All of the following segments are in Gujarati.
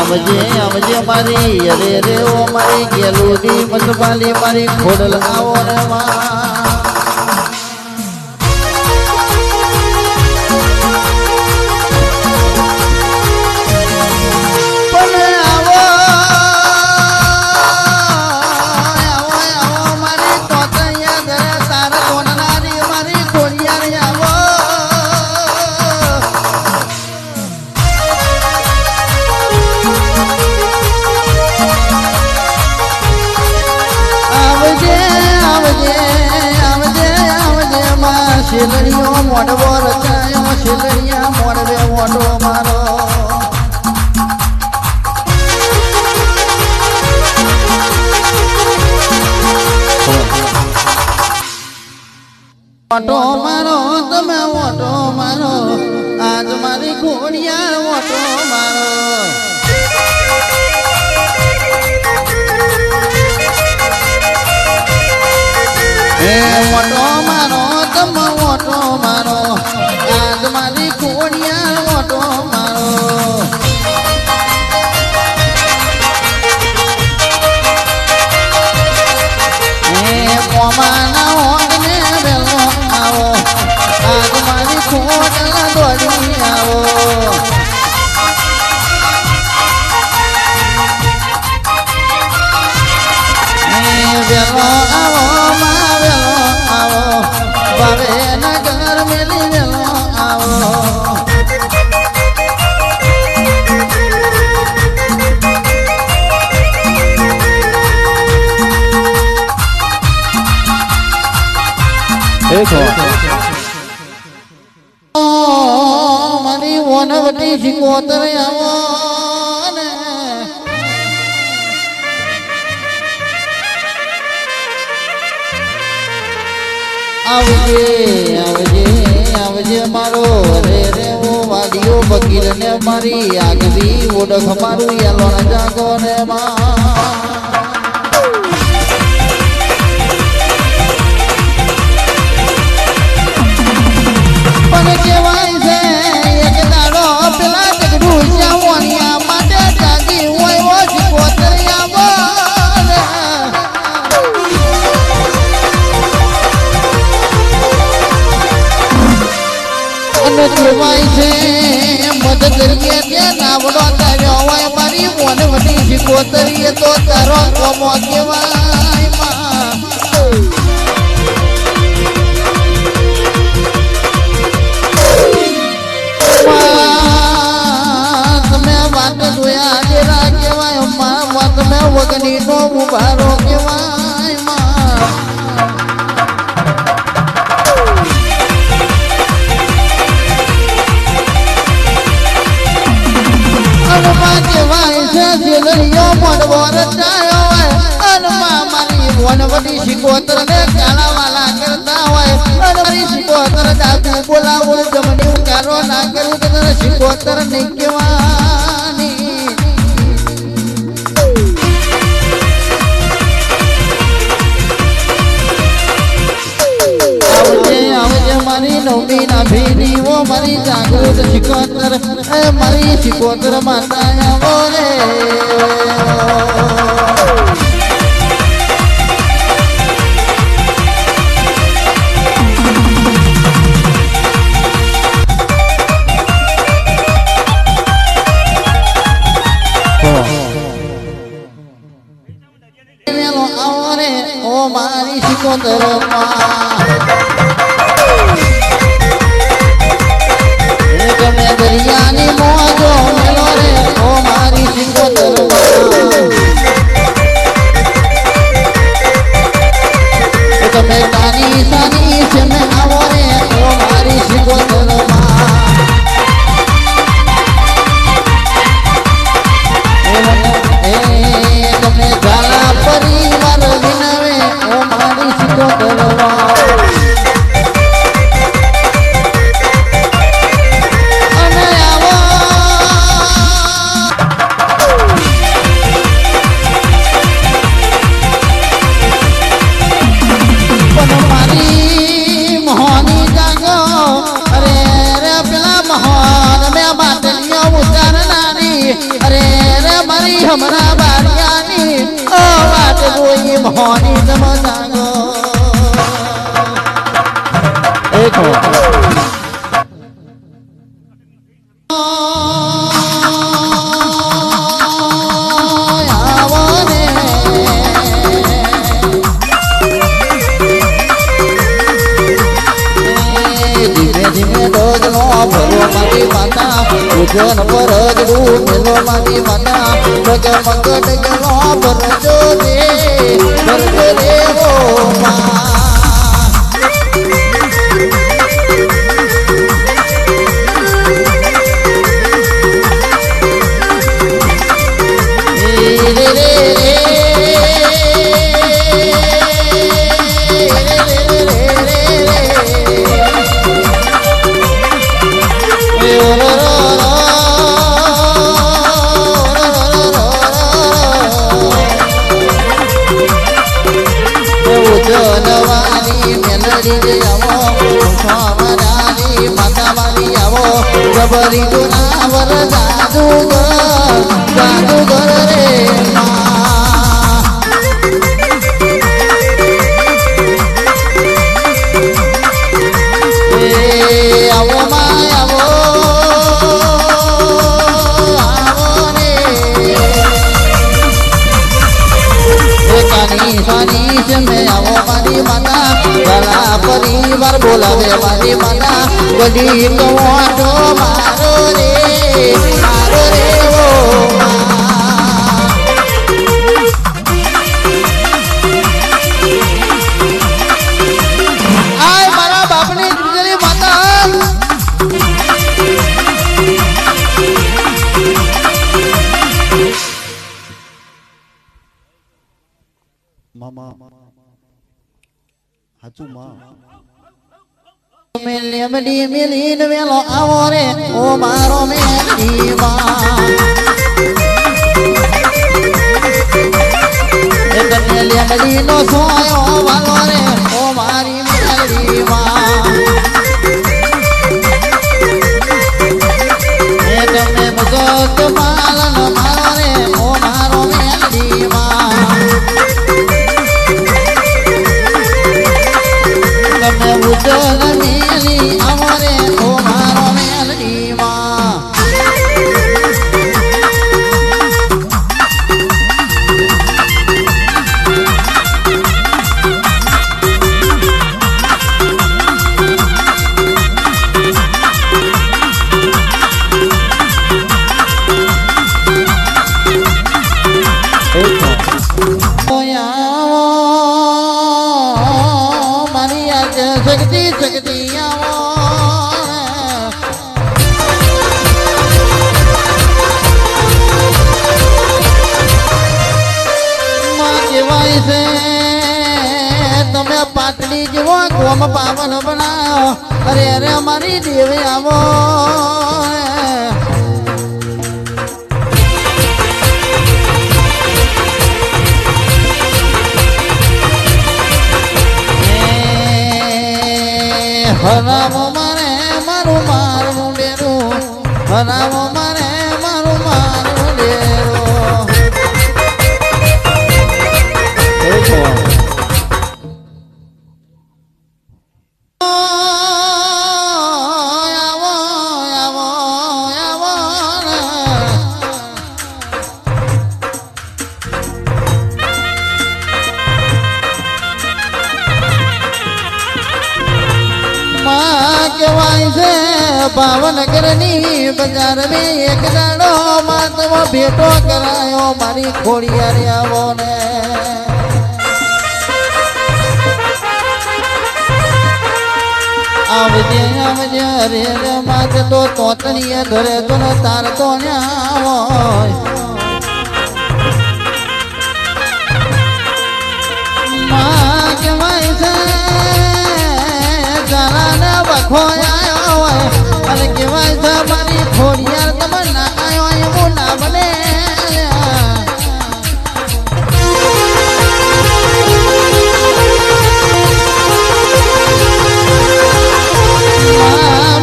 આવજે આવજે મારી અરે રે ઓ મારી ગેલુડી મસવાલી મારી ખોડલ આવો રે શેલણીઓ મોડવો રચાયો શેલણીયા મોડવે મોટો મારો મોટો મારો તમે મોટો મારો આજ મારી ઘોડિયાર મોટો મારો મોટો મારો તમે મોટો મારો આજ મારી ઘોડિયાર મોટો મારો મોમાના હોગને વેલો આવો આજ મારી ખોડલા દોડી આવો વેલો આવો મા વેલો આવો ભાવે નગર મેલી વેલો આવો મારી વનવટી શિકોતર આવો ને આવજે આવજે આવજે મારો રે રે ઓ વાડીઓ વકીલ ને મારી આગવી ઓળખ મારું યલોણ જાગો ને પણ કેવાય છે એક દાડો પેલા જગડું જાવણિયા માટે જાગી હોય ઓ શિકોતર આવો કહેવાય છે મદદ કરીએ ત્યાં નાવડો તાર્યો હોય મારી વનવટી શિકોતરીએ તો તારો કોમો કહેવાય તમે વાત જોયા જેરા કહેવાય તમે વગની નો ઉભારો કહેવાય કહેવાય છે શેલણીઓ મોડવો રચાયો હોય અનમાં મારી વનવટી શિકોતર ને કાળાવાલા કરતા હોય અને મારી શિકોતર દાદુ બોલાવો જમણી ઉકારો ના કરું તો તને શિકોતર નહીં કહેવાની આવજે આવજે મારી નવમી ના ભીની ઓ મારી જાગૃત શિકોતર મારી શિકોતર માતા આવો રે આવો રે ઓ મારી શિકોતર તમે દરિયાની મોજો મેલો રે ઓ મારી શિકોતર તમે તારી સાની છે મે આવો રે ઓ મારી શિકોતર તમે ઝાલા પરિવાર વિનાવે ઓ મારી શિકોતર હમણાં બારિયાની વાત જોઈ મોની જમજાગો એક ઉજન પર જડું મેલો મારી માતા મગ મગ ડગલો ભરજો રે ઓ જબરી ગુનાવર જાદુગર રે આવો માં આવો રે કાની સાની છે મેં આવો મારી માતા ગલા પરિવાર બોલાવે મારી માતા ગડી કવાટો મારો રે ઓ આય મારા બાપની ગુજરી માતા મામા હાચું માં મેલી મેલીન વેલો આવો રે ઓ મારો મેલી માં મેલી નો સોયો વાલો રે ઓ મારી મેલી માં તમે મુજક માલન મારો રે ઓ મારો મેલી માં તમે ઉજલ મેલી અમારે ઓ મારો મેલડી માં શક્તિ આવો માં કહેવાય છે તમે પાટલી જેવો ગોમ પાવન બનાવો અરે અરે મારી દેવી આવો હરાવો મારે મારું મારું ડેરું હરાવો મારે મારું મારું ડેરું આવો આવો આવો કહેવાય છે ભાવનગર ની બજાર में એક દાડો માતવો ભેટો કરાયો મારી ખોડિયાર આવો ને આવજે આવજે રે રે માત તો તોતણીએ ઘરે તો તાર તો ન્યા માં કહેવાય છે જાના વખો આયો હોય અને કહેવાય છે મારી ખોડિયાર તમે ના આયો એવું ના બને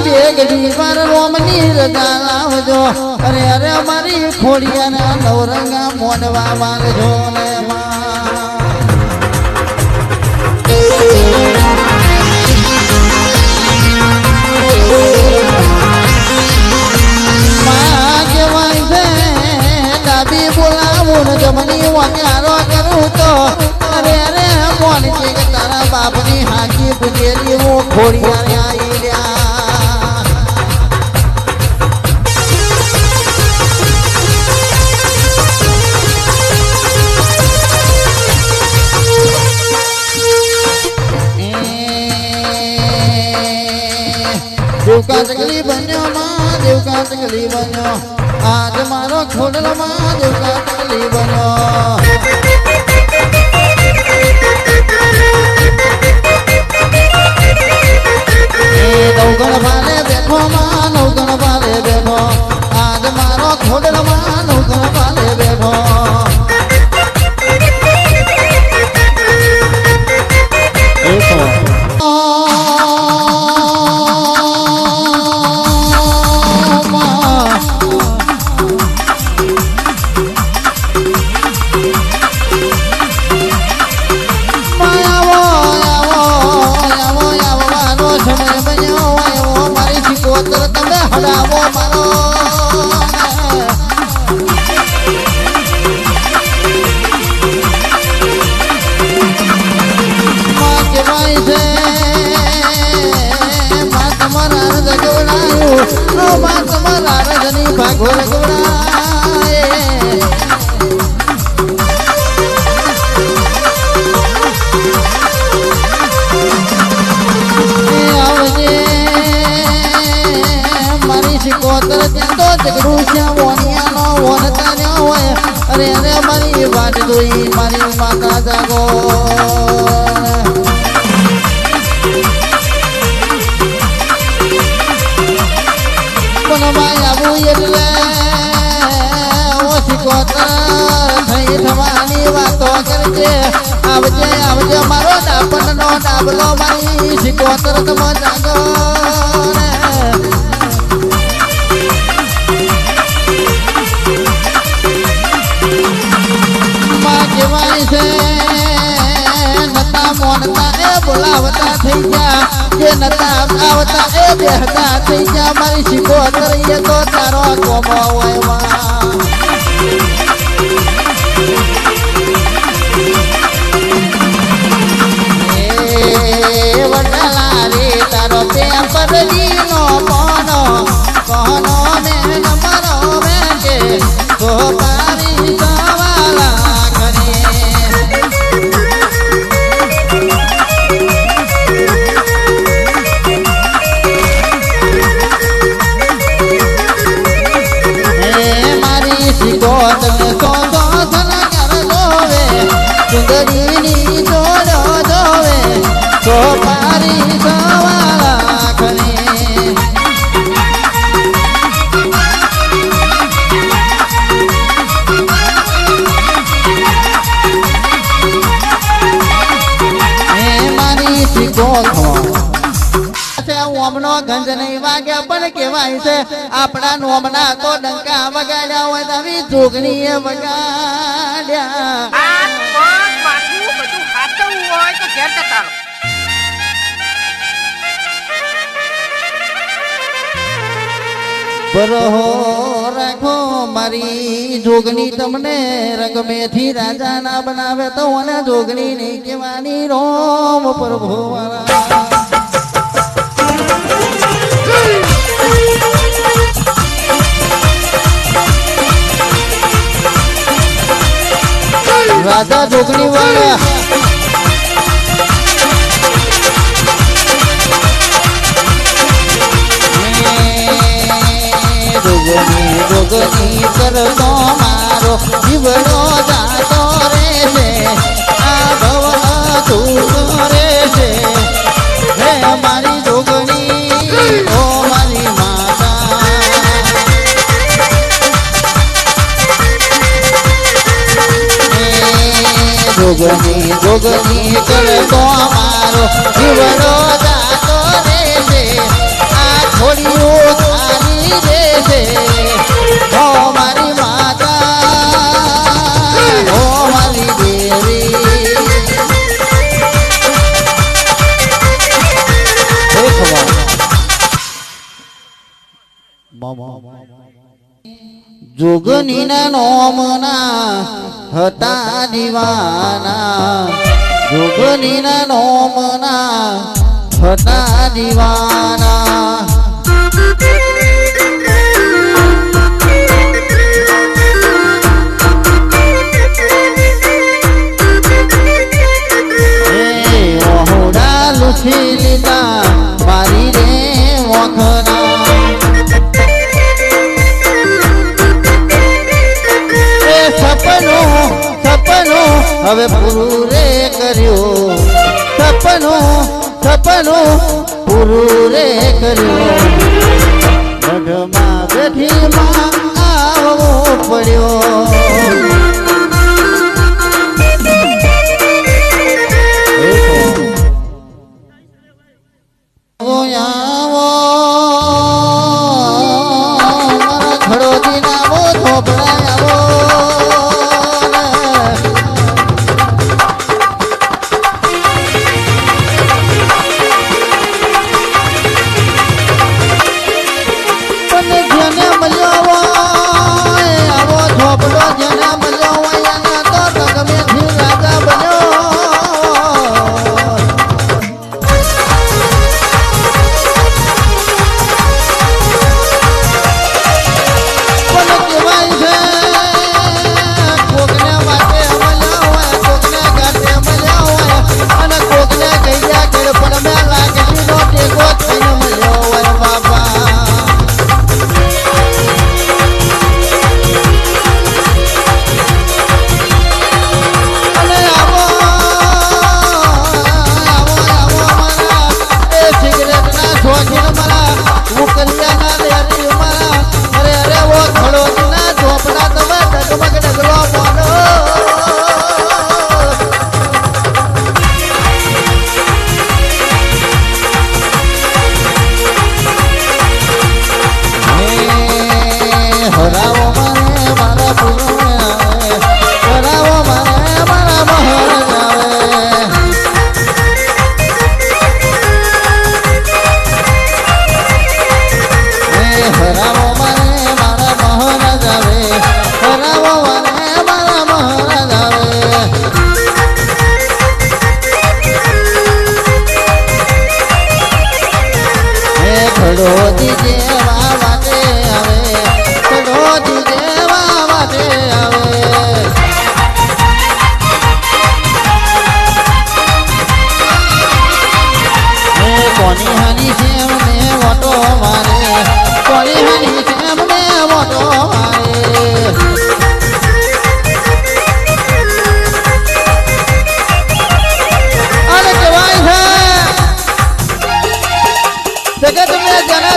બેગડી વાર રોમની રજા લાવજો અરે અરે મારી ખોડિયાના નવરંગા મોડવા મારજો ને ડાબી બોલાવું ને જમણી વાક્યારો કરું તો અરે અરે મોન છે કે તારા બાપની હાકી પૂજેલી હું ખોડિયા આવી રહ્યા દેવકા ચકલી બન્યો માં દેવકા ચકલી બન્યો આજ મારો ખોડલ માં દેવકા ચકલી બન્યો નવગણ ભાલે બેઠો માં નવગણ ભાલે બેઠો આજ મારો ખોડલ માં નવગણ ભાલે બેઠો ભાગોર ગોળાએ આવજે મારી શિકોતર ત્યાં તો ઝઘડું છે વોનિયાનો વોનતા ન હોય અરે અરે મારી વાટ જોઈ મારી માતા જાગો એટલે ઓછી કોતર થઈ થવાની વાતો કરજે આવજે આવજે મારો ડાપણ નો ડાબલો મારી શિકોતર તમ જાગો માં કહેવાય છે નતા મોનતા એ બોલાવતા થઈ ગયા જે નતા આવતા એ બેહતા થઈ ગયા મારી શિકોતર એ તો તારો કોમો હોય વડલા રે તારો પેપરજી નો મોનો કોનો મેં નમરો મેં કે તો પારી સવાલા કરે સુંદરીની જોડો જોવે તો પારી સવાલા ખને મારી શીખો ઓમનો ગંજ નહીં વાગે પણ કેવાય છે આપણા નોમના તો ડંકા વગાડ્યા હોય તો આવી જોગણીએ વગાડ્યા બરહો રાખો મારી જોગણી તમને રંગમેથી રાજા ના બનાવે તો અને જોગણી નહીં કહેવાની રોમ પ્રભુ રાજા જોગણી વાળા જોગની કરતો મારો જીવડો જાતો રે છે આ ભવ તું રે છે હે મારી જોગણી ઓ મારી માતા જોગની જોગની કરતો મારો જીવડો જાતો રે છે આ છોડીઓ ખાલી રે છે મામા જોગનીના નોમના હતા દીવાના જોગનીના નોમના હતા દીવાના લુછી લીધા મારી રે વખના એ સપનું હવે પૂરું રે કર્યું સપનું પૂરું રે કર્યું ગઢમાં બેઠીમાં આવવું પડ્યો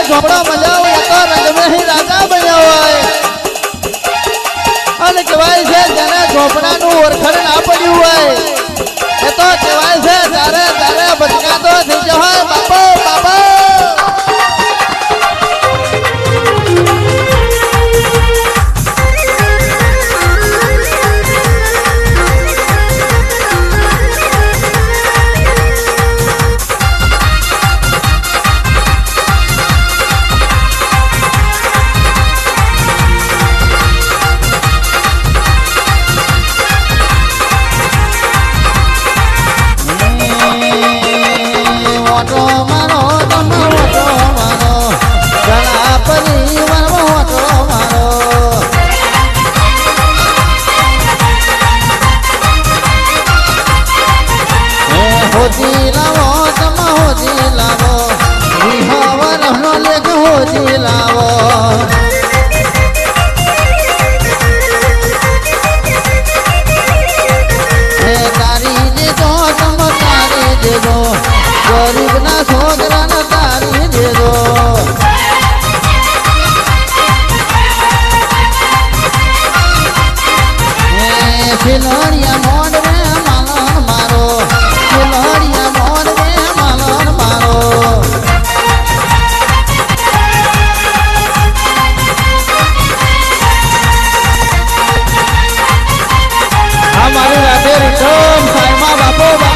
ઝોપડા મજા હોય તો રંગમેહી રાજા બન્યા હોય અને કહેવાય છે જેને ઝોપડાનું ઓરખડ ના પડ્યું હોય એ તો કહેવાય છે તારે ભટકાતો થઈ ગયો હોય બાપો ગરીબના છોકરાને તારી દેજો ખિલોડિયા મોડવે માલન મારો ખિલોડિયા મોડવે માલન મારો આ મારી રાધે રીટમ સાઈમા બાપો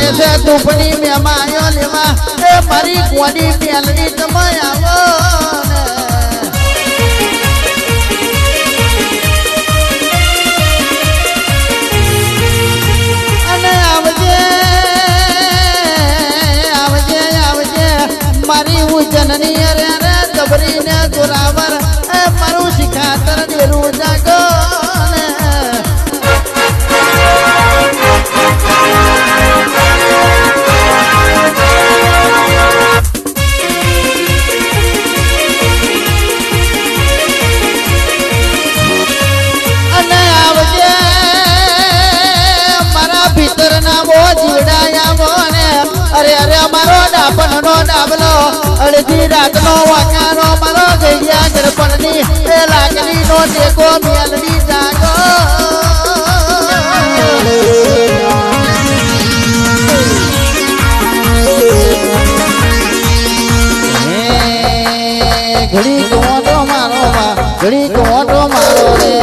આવે છે તુફની મે માયો લેવા એ મારી ગોડી પેલની તમે આવો અને આવજે આવજે આવજે મારી ઉજનની અરે રે દબરીને જોરાવર એ મારું શિખાતર દેરું જાગો અરે અરે મારો ડાપણનો ડાબલો અડધી રાતનો વાકાનો મારો ગૈયા ગરપણની એ લાકડીનો ટેકો મેલડી જાગો ઘડી કોટો મારો ઘડી કોટો મારો રે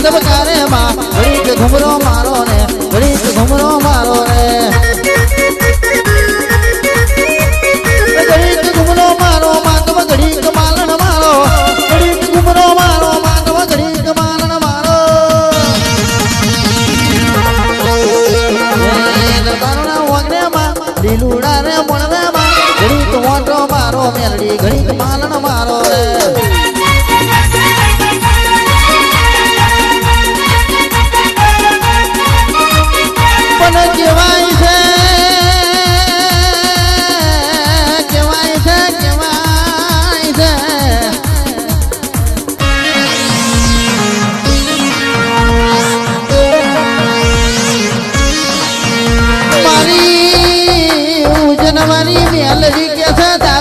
દબકારે માં ઘડીક ઘુમરો મારો ને ઘડીક ઘુમરો મારો રે ઘડીક ઘુમરો મારો માં તમે ઘડીક માલણ મારો ઘડીક ઘુમરો મારો માં તમે ઘડીક માલણ મારો તારના વગરે માં લીલુડા રે મણરે માં ઘડીક મોટો મારો મેલડી ઘડીક માલણ મારો રે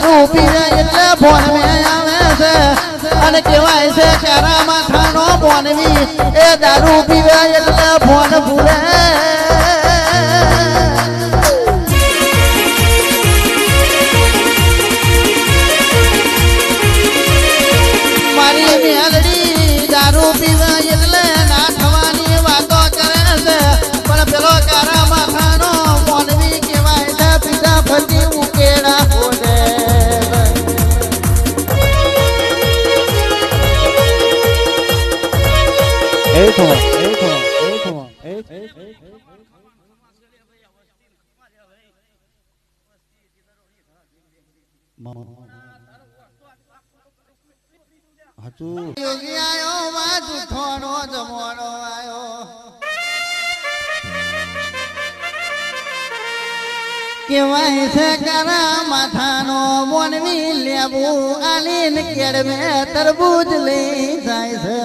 દારૂ પીને એટલે ફોન મે આવે છે અને કહેવાય છે કારા માથાનો બોનવી એ દારૂ પીવે એટલે ફોન ભૂલે મારી મેલડી દારૂ પીવે એટલે ના થવાની વાતો કરે છે પણ પેલો કારા માથાનો બોનવી કહેવાય છે પીધા ફરતી ઉકેડા યોગી આયો માં જૂઠોનો જમોનો આયો કેવાય છે કારા માથાનો મોનવી લેવું આલીન કેડમે તરબૂજ લઈ જાય છે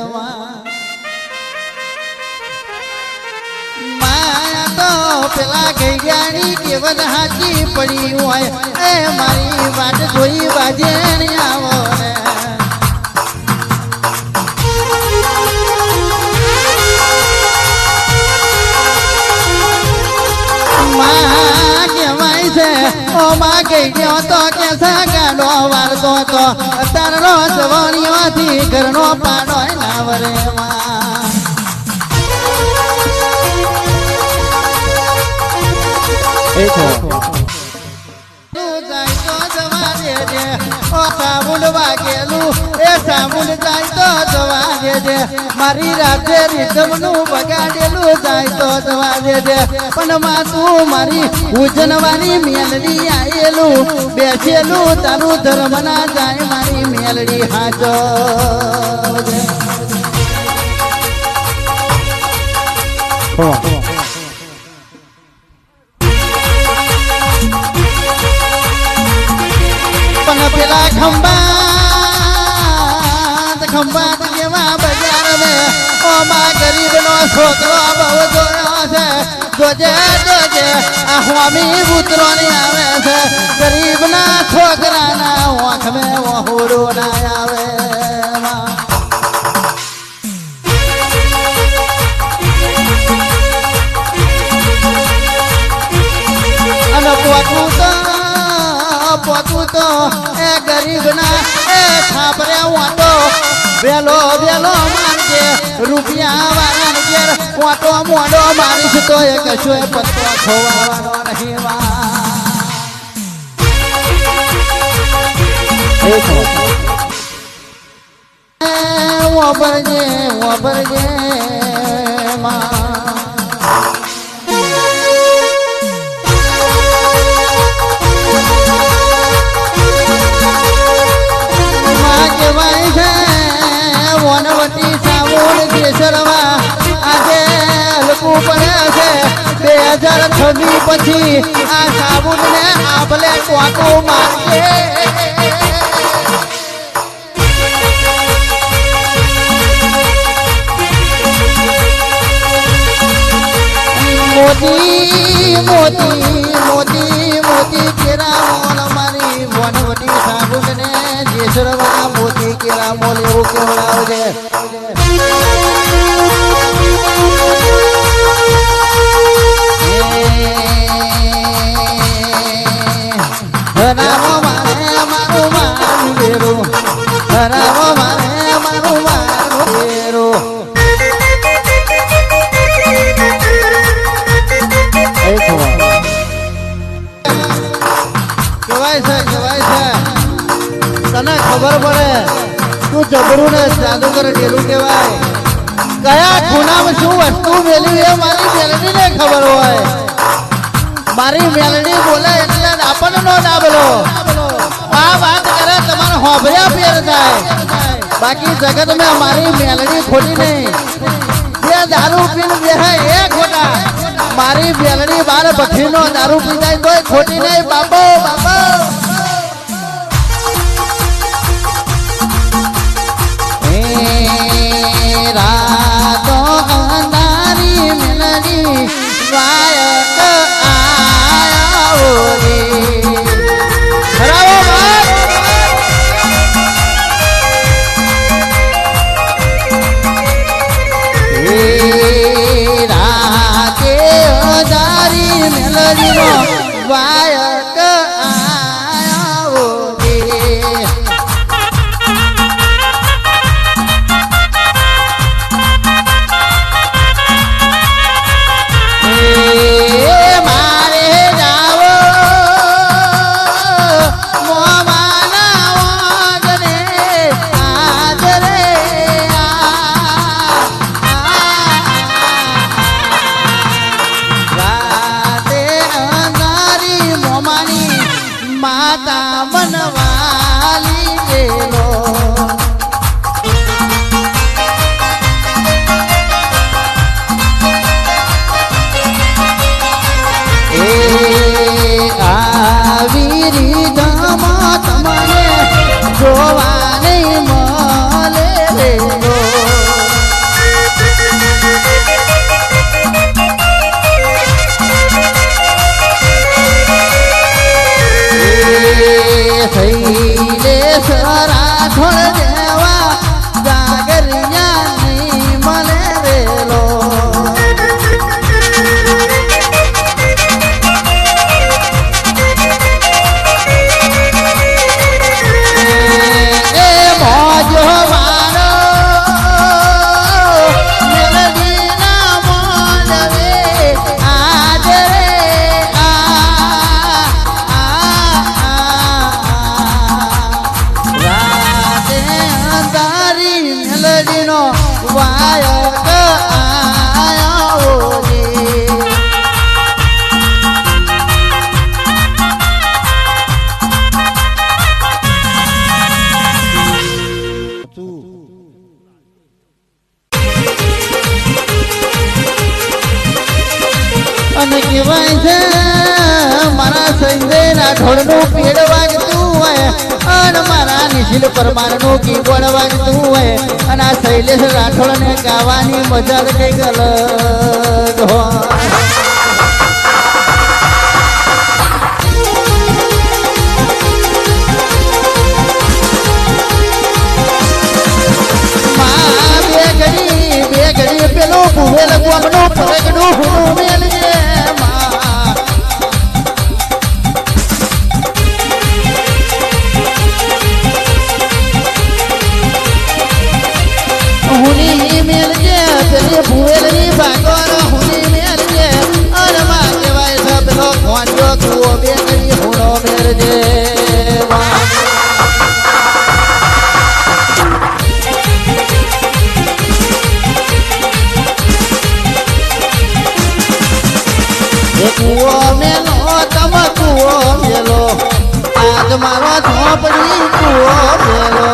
માયા તો પેલા ગઈયાની કેવત હાચી પડી હોય એ મારી વાટ જોઈ બાજે આવો ને કેવાય છે ઓ માં ગઈ ગયો તો કે સાગાનો વારતો તો તારનો જવાનીઓથી ઘરનો પાડો ના વરે માં મારી રાતે રીતમનું બગાડેલું જાય તો જવા દેજે પણ માં તું મારી ઉજનવાની મેલડી આયેલું બેસેલું તારું ધર્મ ના જાય મારી મેલડી હાજો પણ પેલા ખંભાત કેવા બજાર મે ઓ માં ગરીબ નો છોકરો બહુ જોયો છે જોજે જોજે આ સ્વામી પુત્રો ની આવે છે ગરીબ ના છોકરા ના આંખ મે વહોડો ના આવે અને પોતું તો એ ગરીબ ના એ આપણે વાંટો વેલો વેલો મારજે રૂપિયા વાળાને ઘેર વાંટો મોડો મારીશ તો એ કશો એ પત્તો ખોવાવાનો નહીં વાપરજે વાપરજે કહેવાય છે વનવટી સાવણ કેસરવા આજે હલકું પડે છે 2026 પછી આ સાબુનને આભલે ટોકો મારજે મોતી મોતી મોતી મોતી કેરા મોલ મારી વનવટી સાબુનને જેસરવા મોતી કેરા મોલ એવું કહેવડાવજે હરાવો મારે મારું મારું વેરું હરાવો મારે મારું મારું વેરું કહેવાય છે તને ખબર પડે તું જબરું ને જાદુગર ડેલું કહેવાય કયા ખૂણામાં શું વસ્તુ મેળવી એ મારી મેલડીને ખબર હોય મારી મેલડી બોલે એટલે આપણને નો ડાબલો આ વાત કરે તમારે હોભળ્યા ફેર થાય બાકી જગત મેં મારી મેલડી ખોટી નહીં જે દારૂ પીને બેહે એ ખોટા મારી મેલડી બાર ભઠ્ઠીનો દારૂ પીતાય તોય ખોટી નહીં બાપો બાપો રાતો અંધારી મેલડી વાયક આયો રે હરાવો રાતે અંધારી મેલડીનો વાયક આયો રે માતા મનવાલી ગેલો એ આવી રીતમાં તમને જોવાને મળે રેલો થઈને સરા થોડ જેવા જાગરિયા ની મને રેલો એ મોજો મારો મેલડીના મોજવે આજ રે મેલડીનો વાયક આયો રે અને કહેવાય છે મારા સંજય રાઠોડનું પેડ વાગતું હોય અને મારા નિશિલ પરમારનું કીબોર્ડ વાગતું હોય અને આ શૈલેષ રાઠોડને ગાવાની મજા કંઈક અલગ હોય બે ઘડી પેલું ભૂવેલ ગોમનું પરગડું હું મેલજે કુવો બે કરી હુણો મેરજે કુવો મેલો તમ કુવો મેલો આજ મારો ઝોપડી કુવો મેલો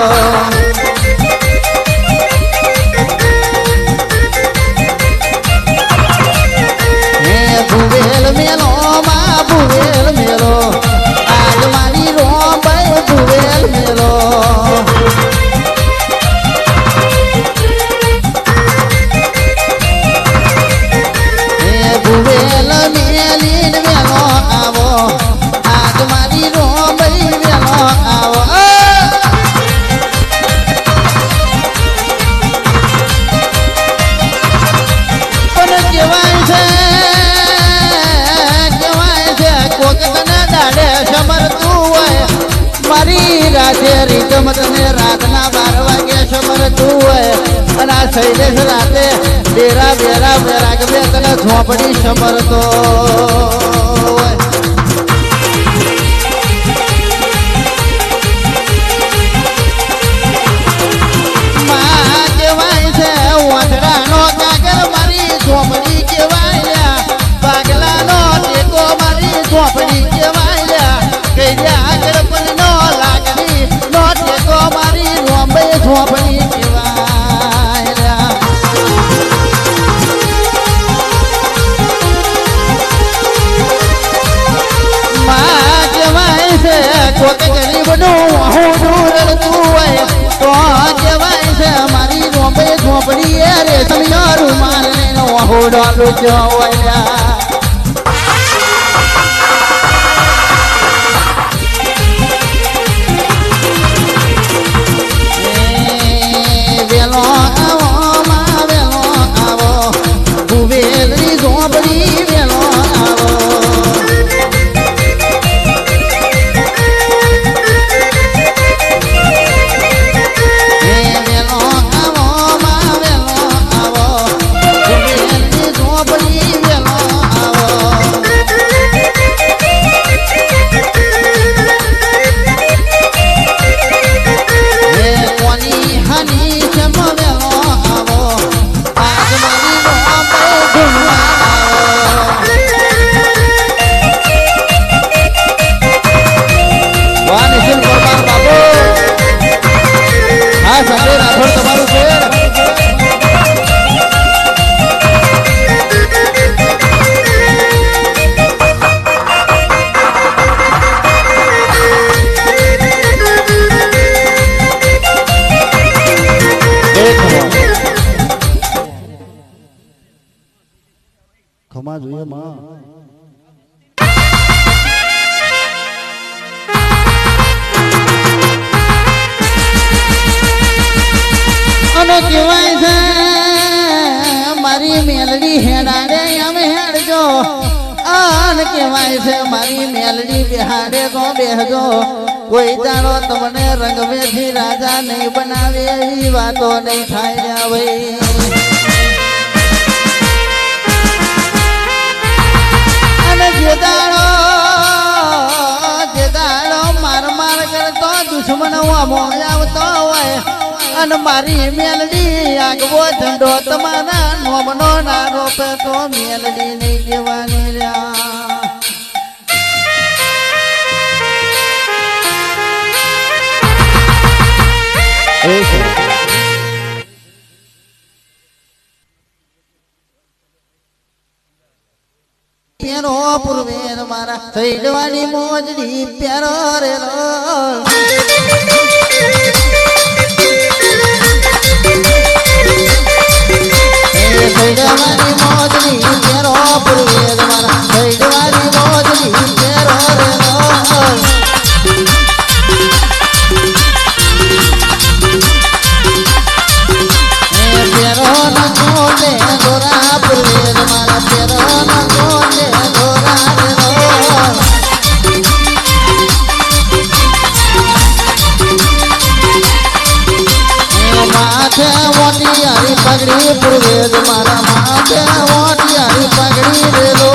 ભુવેલ મેલો માં ભુવેલ મેલો આજ મારી રોંબાઈ ભુવેલ મેલો ભુવેલ મેલીન મેલો આવો આજ મારી રોંબાઈ મેલો આવો પણ કહેવાય છે કોક તને દાડે સમરતું હોય મારી રાતે રીતમ તને રાતના 12 વાગે સમરતું હોય અને આ શૈલેષ રાતે બેરા બેરા બેરા કે બે તને ઝોપડી સમરતો હોય માં કહેવાય છે વાંદરાનો કાગર મારી ઝોપડી કહેવાય પાગલાનો ટેકો મારી ઝોપડી કહેવાય કઈ આગળ પણ નો લાગણી નો ટેકો મારી રોંબે ઝોપડી કહેવાય માં કહેવાય છે કોક ગરીબનું હું રડતું હોય તો કહેવાય છે મારી રોંબે ઝોપડી એ રેશમનો રૂમાલ નો હોડો લૂચ્યો હોય વેલો આવો માં વેલો આવો ભુવેલની ઝોપડી વેલો આવો વેલો આવો માં વેલો આવો ભુવેલની ઝોપડી વેલો આવો કોની હની જમ વેલો આવો આજ મારી રોંબે ઘૂમવા વાહ નિશિલ પરમાર બાબુ હા સંજય રાઠોડ તમારું છે ખમા જોઈએ માં અને કહેવાય છે મારી મેલડી હેડાડે અમે હેડજો આન કહેવાય છે મારી મેલડી બેહાડે તો બેહજો કોઈ દાડો તમને રંગવેથી રાજા નહીં બનાવે એવી વાતો નહીં થાય ભાઈ અને જે દાડો માર માર કરતો દુશ્મન આવતો હોય અને મારી મેલડી આગવો ઝંડો તમારા નોમનો ના રોપે તો મેલડી નહીં કહેવાની રહ્યા પ્યારો પૂર્વે મારા સૈડવાની મોજડી પ્યારો રે સૈડવાની મોજડી પ્યારો પૂર્વે મારા સૈડવાની મોજડી પ્યારો રે પ્યારો ના કોને દોરા પૂર્વે મારા પ્યારો ના કોને દોરા રે માથે મોટી હારી પગડી પૂર્વે મારા માથે મોટી હારી પગડી રે લો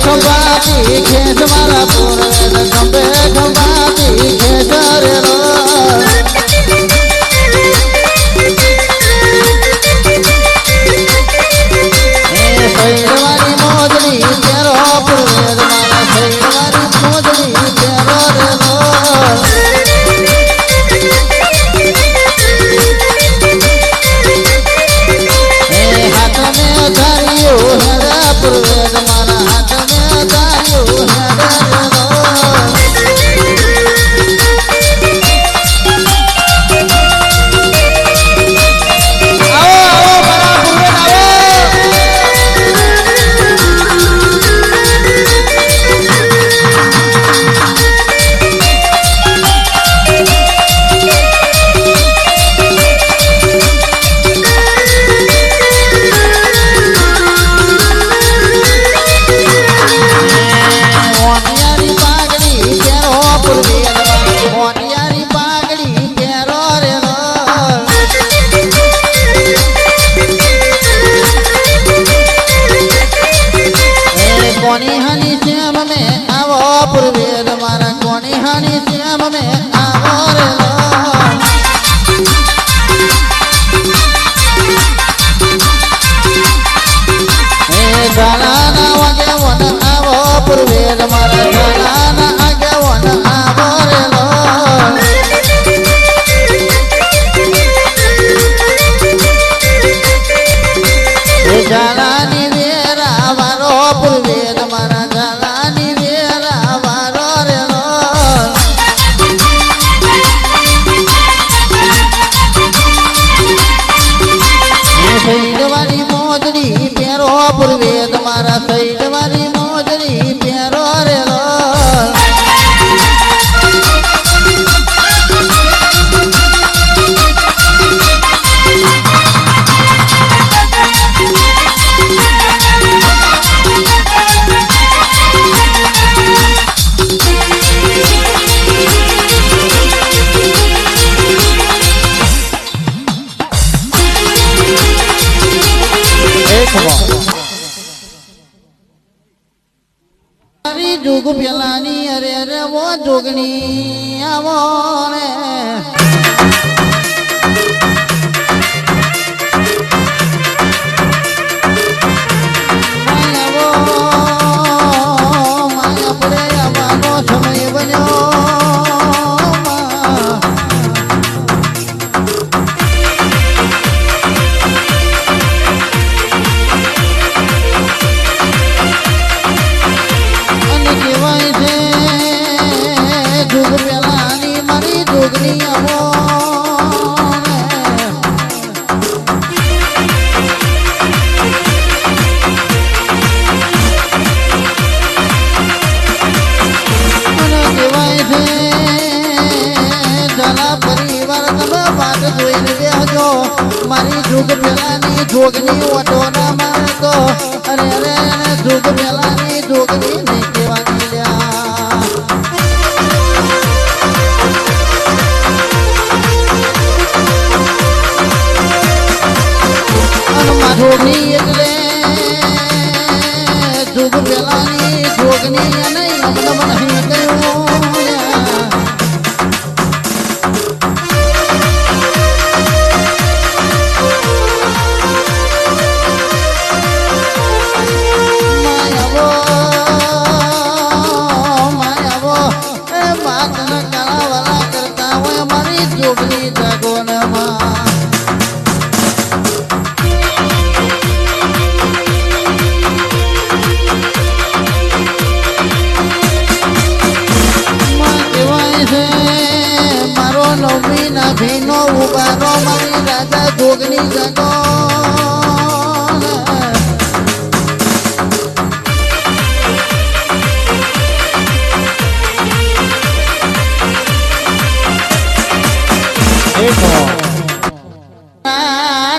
ખંભાતી ખેસ મારા પૂર્વેદ ખંભે ખંભાતી ખેસ રે લો સૈડવાની મોજડી તેરો પૂર્વેદ મારા સૈડવાની મોજડી તેરો રે લો હાથ મેં ધાર્યું હેડા પૂર્વેદ મારા હાથ મેં ધાર્યું હેડા રે લો કોની હાની શ્યામ में आवो પૂર્વેદ મારા કોની હાની શ્યામ में आवो રે લો જાલાના વાગે વન આવો પૂર્વેદ મારા જાલાના આગે વન આવો રે લો જાલાની વેરા વારો પૂર્વેદ મારા જાલાની વેરા વારો રે લો સૈડવાની મોજડી પેરો પૂર્વેદ મારા સૈડવાની મોજડી પેરો રે લો મારી જોગ પેલાની અરે અરે વો જોગણી આવો ને માયા પડે આવવાનો સમય બન્યો જોગ પેલાની મારી જોગની આવો મને કહેવાય છે જલા પરિવાર તમે વાત જોઈને બેહજો મારી જોગ પેલાની જોગની ઓટો ના મારતો અરે અરે જોગ પેલાની જોગની નહીં કહેવાની લ્યા જોગની એટલે જોગ પેલાની જોગની નહીં અમને નહીં કહ્યું માયાવો એ વાતના કાળાવાળા કરતા હોય મારી જોગની જાગોનમાં ભીનો ઉભારો મારી રાજા જોગની જગો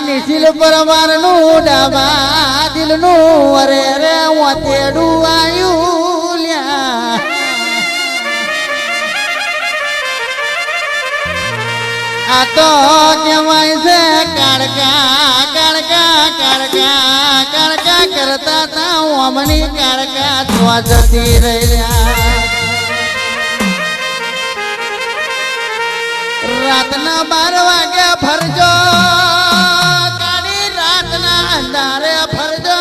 નિશિલ પરમારનું ડાબા દિલનું અરે રે વાતેડું આયું લ્યા આ તો કહેવાય છે કાળકા કાળ કાળકા કાળકા કાળકા કરતા તા ઓમની કાળકા જોવા જતી રહ્યા રાતના 12 વાગ્યા ફરજો કાળી રાતના અંધારે ફરજો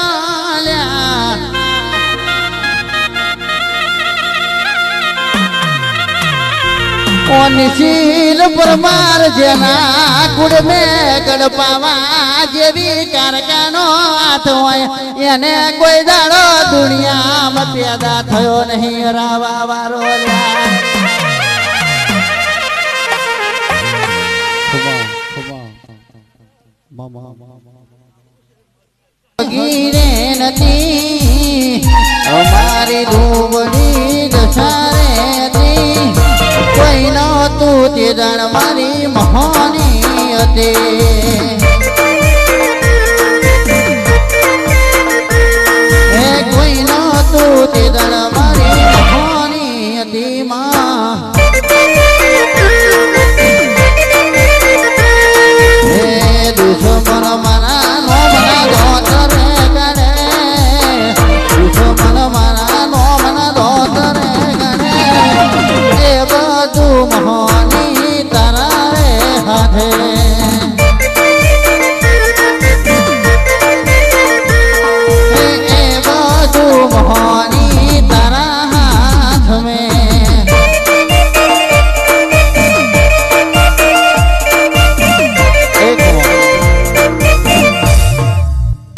નિશીલ પરમાર જેના કુડમે ગડપાવા જેવી કારકાનો હાથ હોય એને કોઈ દાડો દુનિયામાં પેદા થયો નહીં રાવા વારો ગીરે નથી અમારી ડૂબડી દશારે હતી કોઈ નહોતું તે દાડ મારી મહોની હતી હે કોઈ નહોતું તે દાડ મારી મહોની હતી માં હે દુશ્મન મારા નો મના ધોતરે ગણે દુશ્મન મારા નો મના ધોતરે ગણે એ બધું મહોની તારા રે હાથે એ બધું મહોની તારા હાથ મેં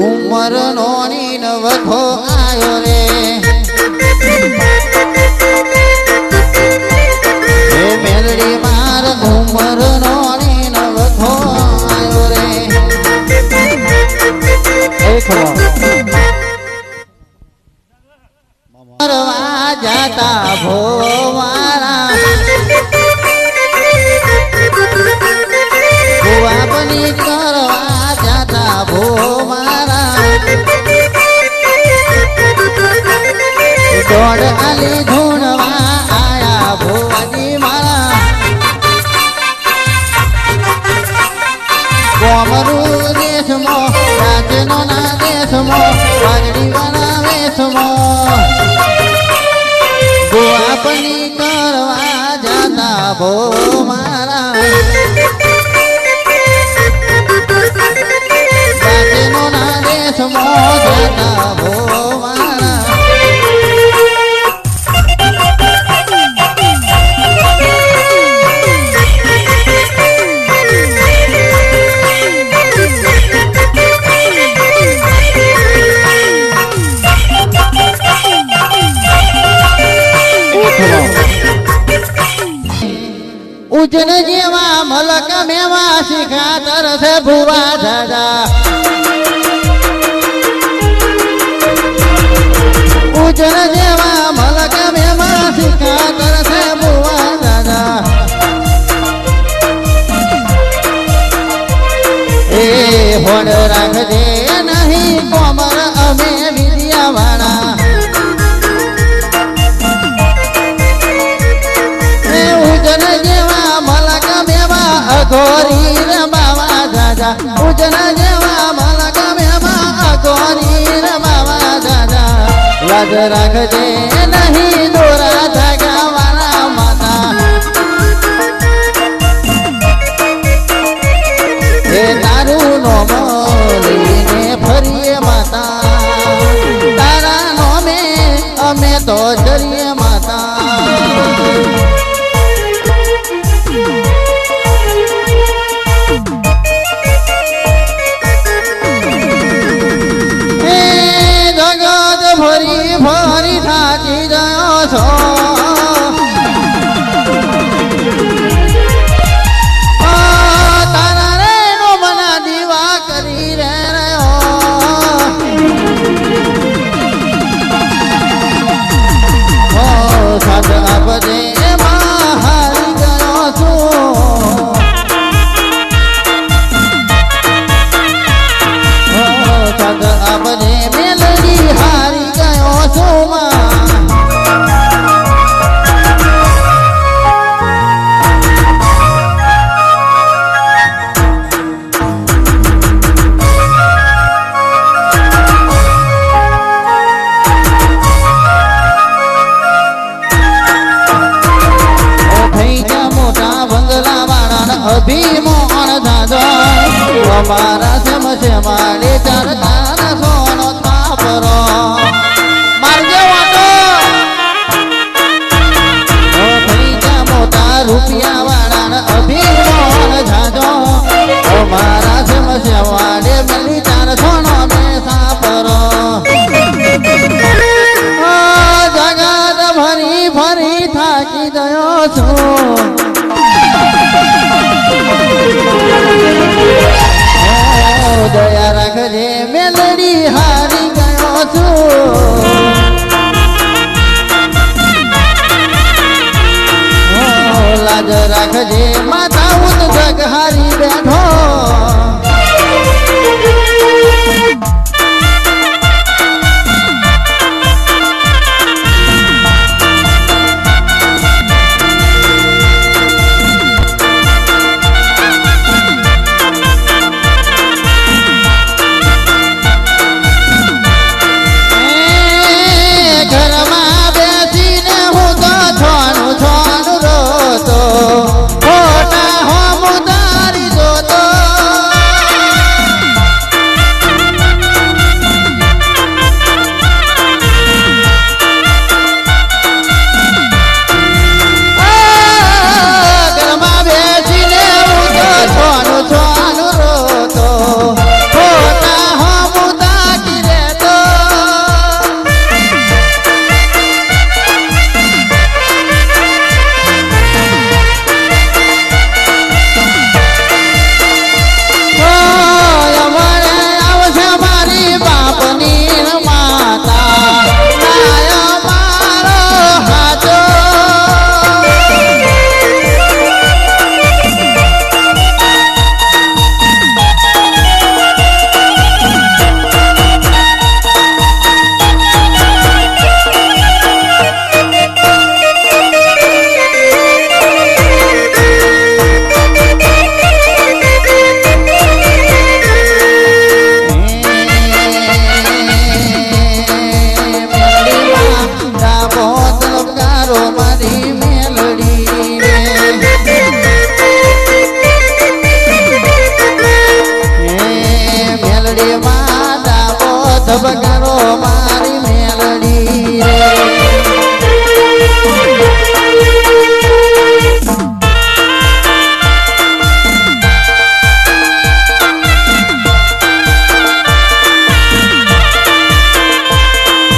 ઉમર નોની નવખો આયો રે હે મેલડી માર ઉમર નોની નવખો આયો રે કરવા જાતા ભો મારા ભુવા બની કરવા જાતા ભો મારા દોડ આલી ધૂણવા આયા ભુવાજી મારા કોમરું દેશમો રાજનો ના દેશમો પાઘડી વાળા વેશમો ભુવા બની કરવા જાતા ભો મારા રાજનો ના દેશમો જાતા ભો મારા ઉજન જેવા મલક મેવા શિખા તરસે ભુવા દાદા ઉજન જેવા મલક મેવા શિખા તરસે ભુવા દાદા એ હોડ રાખજે નહીં કોમર અમે વિદ્યા વાળા ઉજન જેવા મલક મેવા અઘોરી રમાવા દાદા ઉજન જેવા મલક મેવા અઘોરી રમાવા દાદા લાજ રાખજે નહીં દોરા ધાગા વાળા માતા એ તારું નોમ લઈને ફરીએ માતા તારા નોમે અમે તો જરીએ માતા ફરી ફરી થાકી ગયો છો તારા રે નો મના દીવા કરી રહ્યો સાદ આપજે વાડે ચડતા સોનો થાપરો મારજે વાટો મોટા રૂપિયા વાળા અભિમાન જાજો મારા સમસ્યા વાડે મળી ચાર સોનો મે સાપરો જગત ફરી ફરી થાકી ગયો છું દયા રાખજે મેલડી હારી ગયો છું લાજ રાખજે માતા ઉદ જગ હારી બેઠો ધબકારો મારી મેલડી રે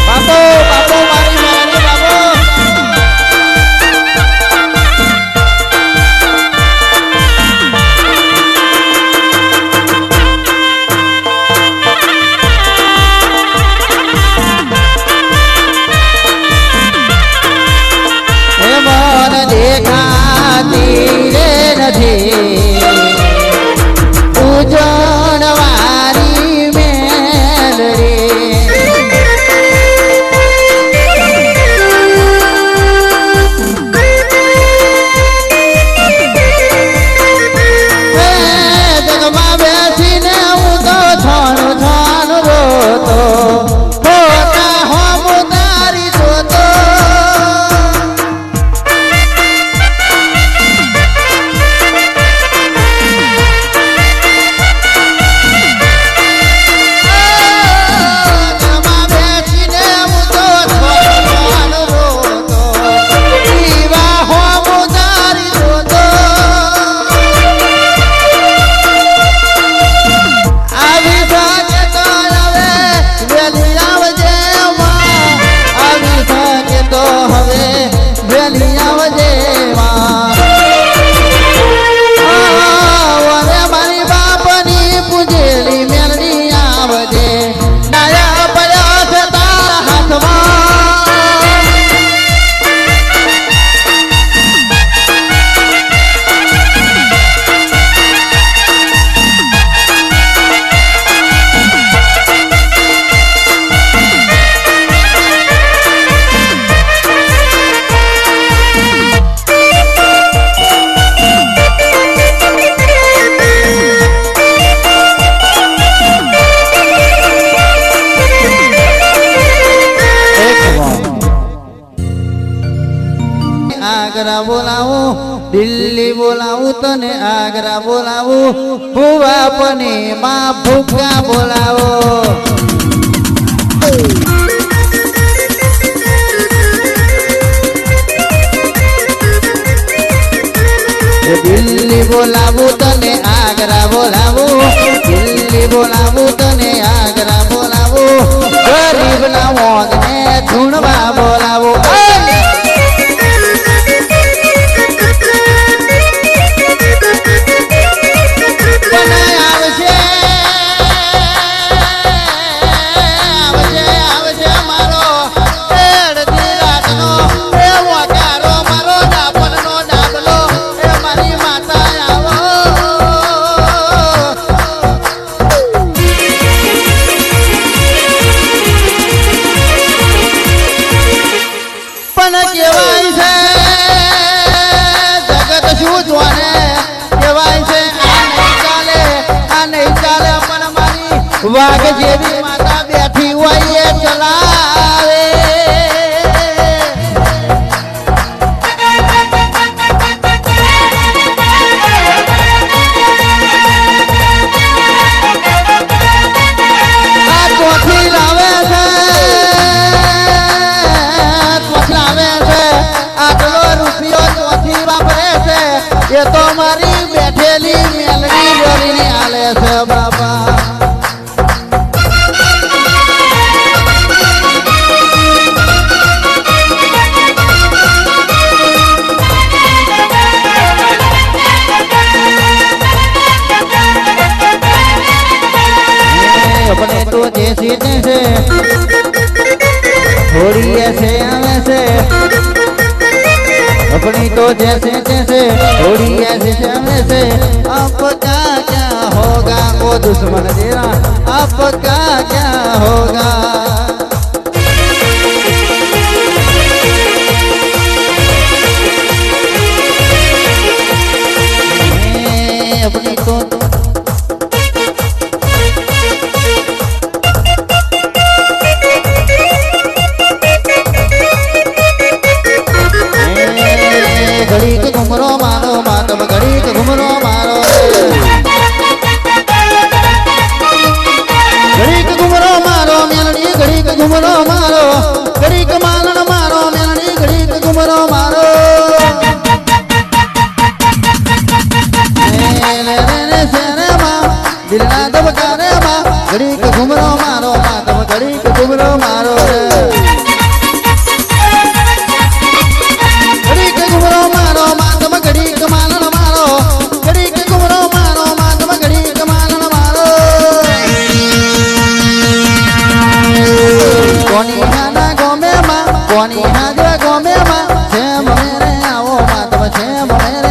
બાપો બાપો મારી મેલડી બાપો દેખાતી રે નથી ઉજણ વારી મેલડી જગમાં બેસીને હું તો છોણ છોણ રોતો હોતા હોમ તારી જોતો આગ્રા બોલાવું દિલ્હી બોલાવું તને આગ્રા બોલાવું ભુવા પને માં ભૂકા બોલાવો દિલ્હી બોલાવું તને આગ્રા બોલાવું દિલ્હી બોલાવું તને આગ્રા બોલાવું ગરીબ ના મોગને ધૂણવા બોલાવું વાઘ જેવી માતા બેઠી હોય એ ચલાવે આ ચોથી લાવે છે આટલો રૂપિયો ચોથી વાપરે છે એ તો મારી બેઠેલી મેલડી ડોરીને આલે છે બાબા अपने तो जैसे जैसे थोड़ी ऐसे आवे से अपनी तो जैसे जैसे थोड़ी ऐसे आवे से आपका क्या होगा वो दुश्मन तेरा आपका क्या होगा अपनी तो घड़ी के घुमरो मारो मातम घड़ी के घुमरो मारो घड़ी के घुमरो मारो मेलड़ी घड़ी के घुमरो मारो घड़ी के मालन मारो मेलड़ी घड़ी के घुमरो मारो दिल ना दबका रे माँ घड़ी के घुमरो मारो मातम घड़ी के घुमरो मारो કોની હાજરા ગમે માં છે મને આવો માતમ છે મને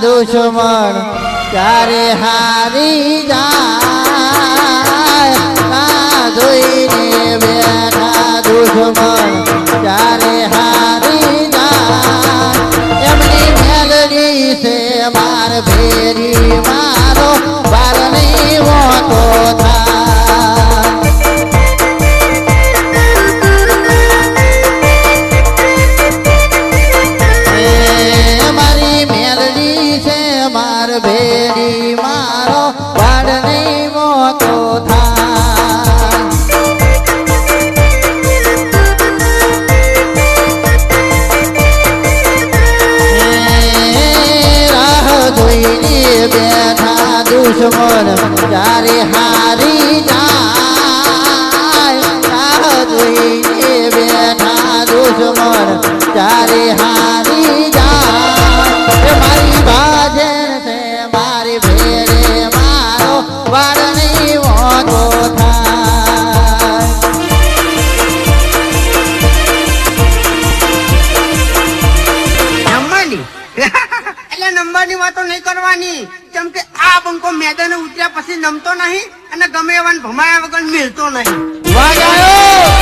दुश्मन चारे हारी जाए धोईने बैठा दुश्मन चारे हारी जाए एमनी मेलडी से मार फेरी मारो बार नहीं वो तो था भेड़ी मारो वाड़ नहीं मोतो था राह धोईने बैठा दुश्मन चारे हारी जाए राह धोईने बैठा दुश्मन चारे हारी जाए मारी બંકાની વાતો નહીં કરવાની, કેમ કે આ બંકો મેદાને ઉતર્યા પછી નમતો નહીં અને ગમે એવાને ભમાયા વગર મિલતો નહીં. વાહ આવ્યો